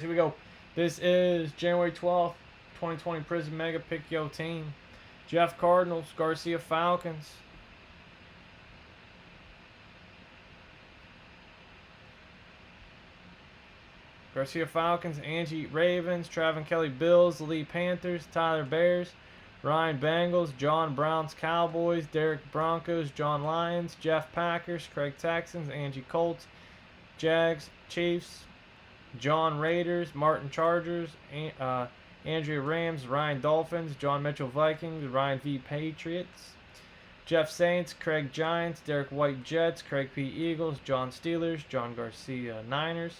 Here we go. This is January 12th, 2020 Prizm Mega Pick Yo Team. Jeff Cardinals, Garcia Falcons. Garcia Falcons, Angie Ravens, Travin Kelly Bills, Lee Panthers, Tyler Bears, Ryan Bengals, John Browns Cowboys, Derek Broncos, John Lions, Jeff Packers, Craig Texans, Angie Colts, Jags, Chiefs, John Raiders, Martin Chargers, Andrea Rams, Ryan Dolphins, John Mitchell Vikings, Ryan V Patriots, Jeff Saints, Craig Giants, Derek White Jets, Craig P Eagles, John Steelers, John Garcia Niners,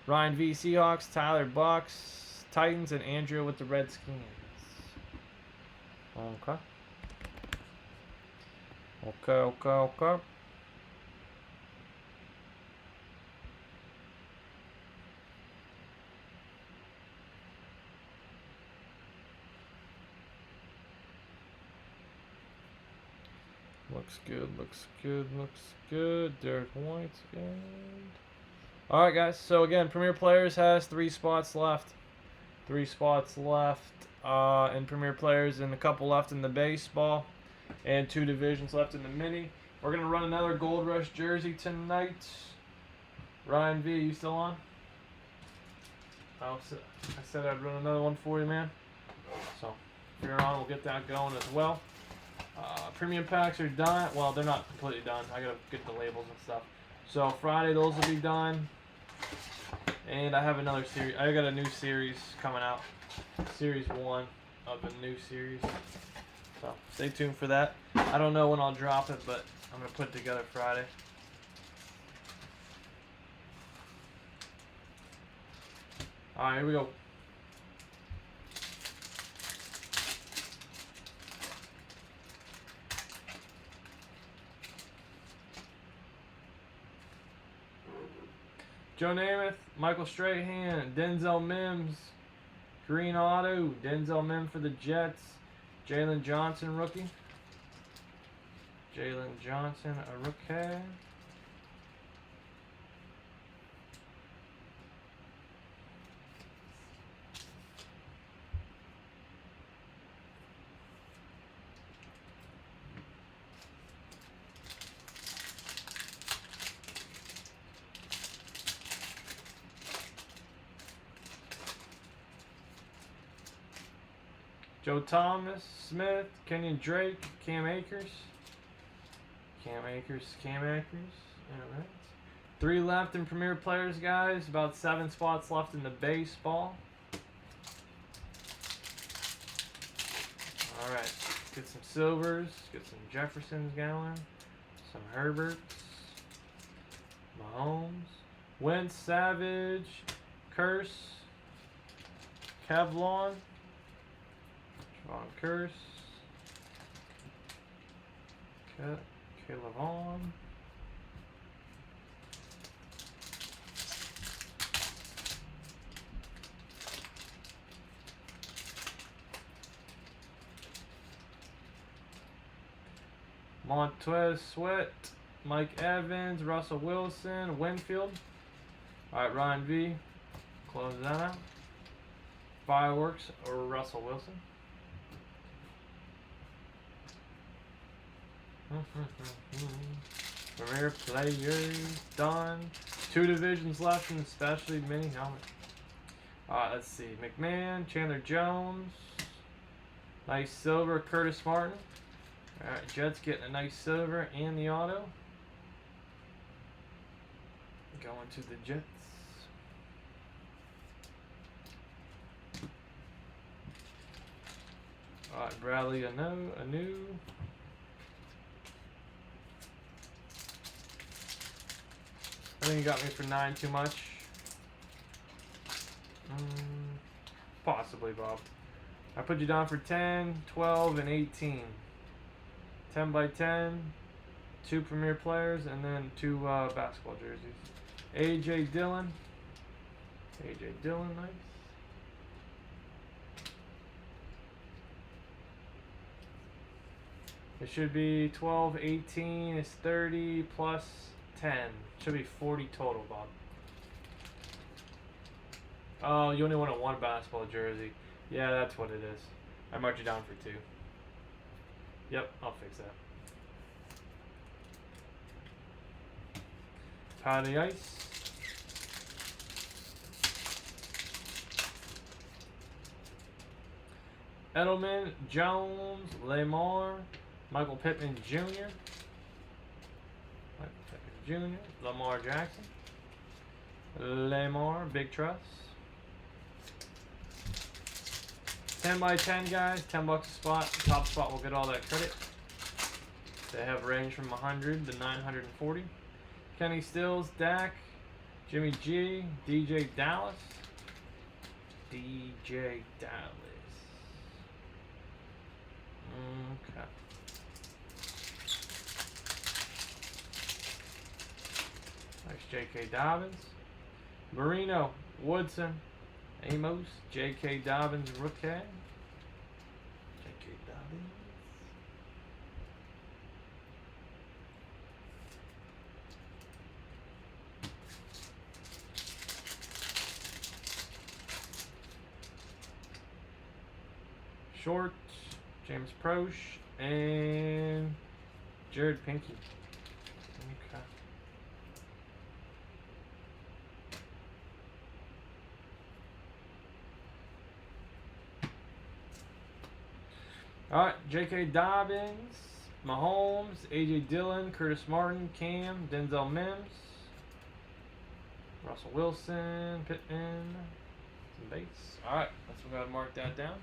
Ryan V Seahawks, Tyler Bucks, Titans, and Andrea with the Redskins. Okay. Okay. Looks good. Derek White's good. Alright, guys. So, again, Premier Players has 3 spots left. 3 spots left in Premier Players and a couple left in the baseball. And 2 divisions left in the mini. We're going to run another Gold Rush jersey tonight. Ryan V, you still on? I said I'd run another one for you, man. So, if you're on, we'll get that going as well. Premium packs are done. Well, they're not completely done. I gotta get the labels and stuff. So Friday those will be done. And I have another series. I got a new series coming out. Series 1 of a new series. So stay tuned for that. I don't know when I'll drop it, but I'm gonna put it together Friday. Alright, here we go. Joe Namath, Michael Strahan, Denzel Mims, Green Auto, Denzel Mims for the Jets, Jalen Johnson rookie. Jalen Johnson, a rookie. Joe Thomas, Smith, Kenyon Drake, Cam Akers. Cam Akers. Alright. 3 left in Premier Players, guys. About 7 spots left in the baseball. Alright. Get some silvers. Get some Jeffersons going. Some Herberts. Mahomes. Wentz, Savage. Curse. Kevlon. Von Curse. Caleb Vaughn. Montez Sweat. Mike Evans. Russell Wilson. Winfield. Alright, Ryan V. Close that out. Fireworks or Russell Wilson. Premier Players done. 2 divisions left in the specialty mini helmet. Let's see. McMahon, Chandler Jones. Nice silver, Curtis Martin. Alright, Jets getting a nice silver and the auto. Going to the Jets. Alright, Bradley Anu. I think you got me for 9 too much. Possibly, Bob. I put you down for 10, 12, and 18. 10 by 10, 2 Premier Players, and then 2 basketball jerseys. A.J. Dillon. Nice. It should be 12, 18 is 30 plus 10. Should be 40 total, Bob. Oh, you only wanted one basketball jersey. Yeah, that's what it is. I marked you down for 2. Yep, I'll fix that. Patty Ice. Edelman, Jones, Lamar, Michael Pittman Jr., Lamar Jackson, Lamar, Big Trust. 10 by 10, guys. $10 a spot. Top spot will get all that credit. They have range from 100 to 940. Kenny Stills, Dak, Jimmy G, DJ Dallas. DJ Dallas. Okay. Nice J.K. Dobbins. Marino, Woodson, Amos, J.K. Dobbins, rookie. J.K. Dobbins. Short, James Proche, and Jared Pinky. Okay. All right, J.K. Dobbins, Mahomes, A.J. Dillon, Curtis Martin, Cam, Denzel Mims, Russell Wilson, Pittman, some base. All right, let's go ahead and mark that down.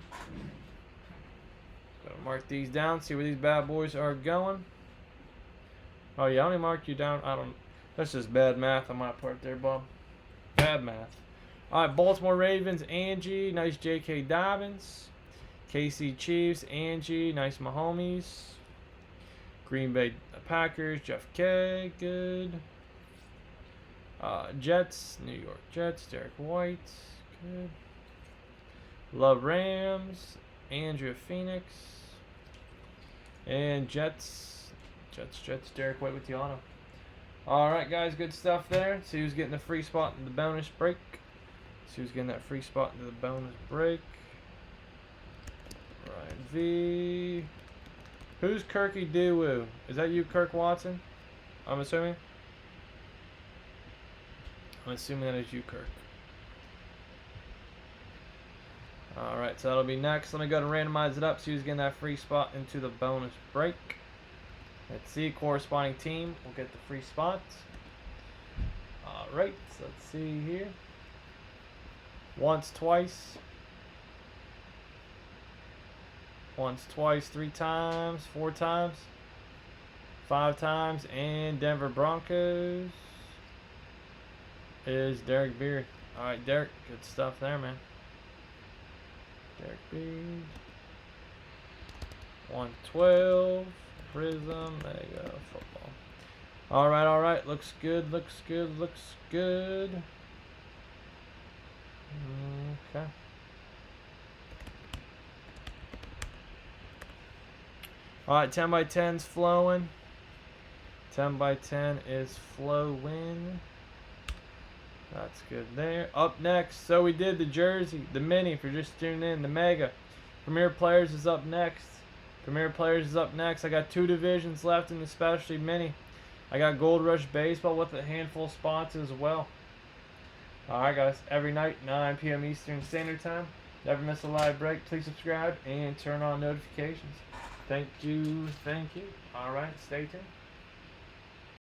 Gotta mark these down, see where these bad boys are going. Oh yeah, I only marked you down. I don't. That's just bad math on my part there, Bob. Bad math. All right, Baltimore Ravens, Angie, nice J.K. Dobbins. KC Chiefs, Angie, nice Mahomes. Green Bay Packers, Jeff K, good. Jets, New York Jets, Derek White, good. Love Rams, Andrew Phoenix. And Jets, Derek White with the auto. Alright, guys, good stuff there. See who's getting the free spot in the bonus break. See who's getting that free spot into the bonus break. Ryan V. Who's Kirky Doo-Woo? Is that you, Kirk Watson? I'm assuming. I'm assuming that is you, Kirk. Alright, so that'll be next. Let me go and randomize it up. See who's getting that free spot into the bonus break. Let's see. Corresponding team will get the free spot. Alright, so let's see here. Once, twice. Once, twice, 3 times, 4 times, 5 times, and Denver Broncos is Derek Beard. Alright, Derek, good stuff there, man. Derek Beard. 112, Prizm, there you go, football. Alright, looks good, looks good, looks good. Okay. Alright, 10 by 10's flowing. 10 by 10 is flowing. That's good there. Up next, so we did the jersey, the mini for just tuning in, the mega. Premier Players is up next. Premier Players is up next. I got 2 divisions left in the specialty mini. I got Gold Rush Baseball with a handful of spots as well. Alright guys, every night, 9 p.m. Eastern Standard Time. Never miss a live break. Please subscribe and turn on notifications. Thank you. Alright, stay tuned.